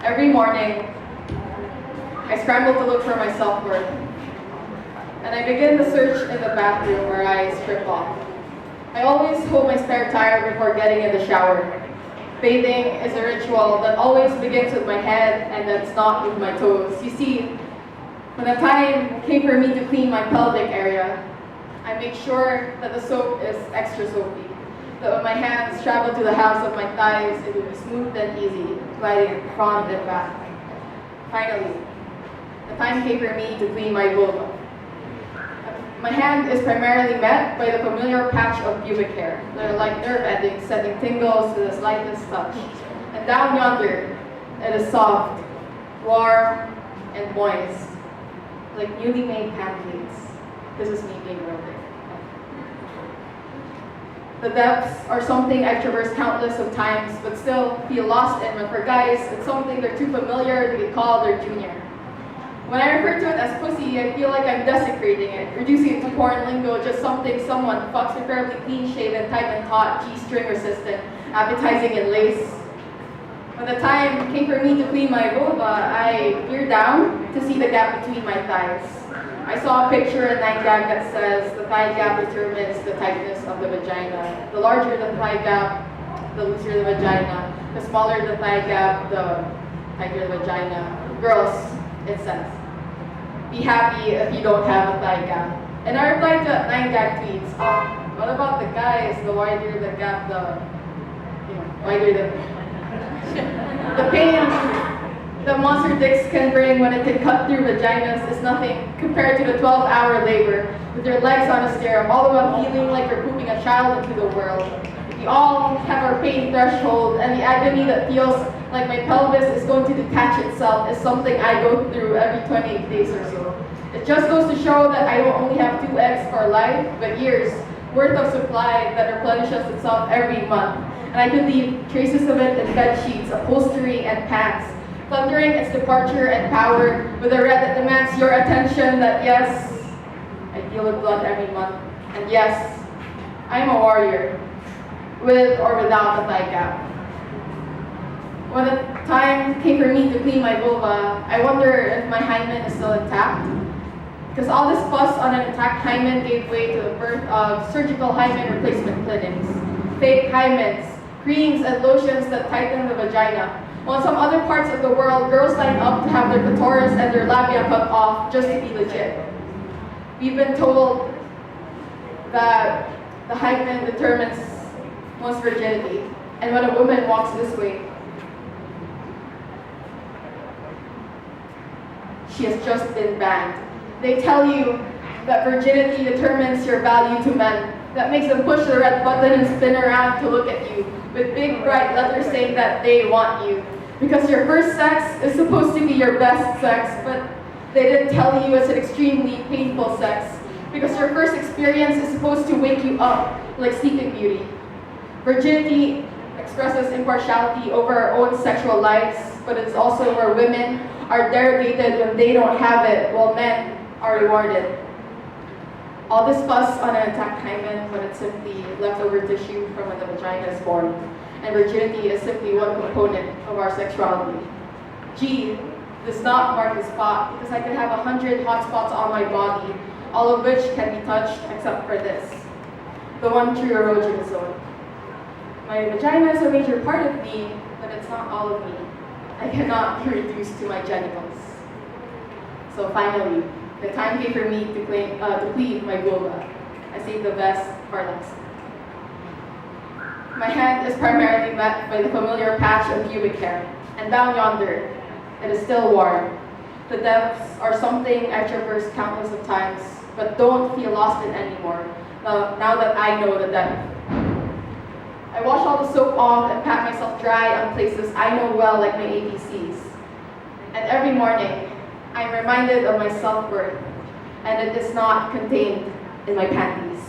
Every morning, I scramble to look for my self-worth. And I begin the search in the bathroom where I strip off. I always hold my spare tire before getting in the shower. Bathing is a ritual that always begins with my head and ends not with my toes. You see, when the time came for me to clean my pelvic area, I make sure that the soap is extra soapy, that when my hands travel to the house of my thighs, it will be smooth and easy, gliding front and back. Finally, the time came for me to clean my vulva. My hand is primarily met by the familiar patch of pubic hair that are like nerve endings, sending tingles to the slightest touch. And down yonder, it is soft, warm, and moist, like newly made pancakes. This is me being real big. The depths are something I've traversed countless of times, but still feel lost in. But for guys, it's something they're too familiar to get called their junior. When I refer to it as pussy, I feel like I'm desecrating it, reducing it to porn lingo, just something someone fucks, preferably clean-shaven, tight and taut, G-string resistant, appetizing and lace. When the time came for me to clean my vulva, I peered down to see the gap between my thighs. I saw a picture in 9gag that says the thigh gap determines the tightness of the vagina. The larger the thigh gap, the looser the vagina. The smaller the thigh gap, the tighter the vagina. Girls, it says, be happy if you don't have a thigh gap. And I replied to 9gag tweets, what about the guys? The wider the gap, the wider the pain the monster dicks can bring when it can cut through vaginas is nothing compared to the 12-hour labor with your legs on a stirrup, all the while feeling like you're pooping a child into the world. We all have our pain threshold, and the agony that feels like my pelvis is going to detach itself is something I go through every 28 days or so. It just goes to show that I don't only have 2 eggs for life, but years worth of supply that replenishes itself every month. And I could leave traces of it in bed sheets, upholstery, and pants, thundering its departure and power with a red that demands your attention that yes, I deal with blood every month, and yes, I am a warrior, with or without a thigh gap. When the time came for me to clean my vulva, I wonder if my hymen is still intact. Because all this fuss on an intact hymen gave way to the birth of surgical hymen replacement clinics, fake hymens, creams and lotions that tighten the vagina. While in some other parts of the world, girls line up to have their clitoris and their labia cut off just to be legit. We've been told that the hymen determines one's virginity, and when a woman walks this way, she has just been banned. They tell you that virginity determines your value to men. That makes them push the red button and spin around to look at you with big bright letters saying that they want you. Because your first sex is supposed to be your best sex, but they didn't tell you it's an extremely painful sex. Because your first experience is supposed to wake you up like Sleeping Beauty. Virginity expresses impartiality over our own sexual lives, but it's also where women are derogated when they don't have it, while men are rewarded. All this fuss on an intact hymen when it's simply leftover tissue from when the vagina is born. And virginity is simply one component of our sexuality. G does not mark the spot because I could have 100 hot spots on my body, all of which can be touched except for this, the one true erogenous zone. My vagina is a major part of me, but it's not all of me. I cannot be reduced to my genitals. So finally, the time came for me to clean my vulva. I saved the best for last. My hand is primarily met by the familiar patch of pubic hair, and down yonder, it is still warm. The depths are something I've traversed countless of times, but don't feel lost in anymore, now that I know the depth. I wash all the soap off and pat myself dry on places I know well, like my ABCs. And every morning, I'm reminded of my self-worth, and it is not contained in my panties.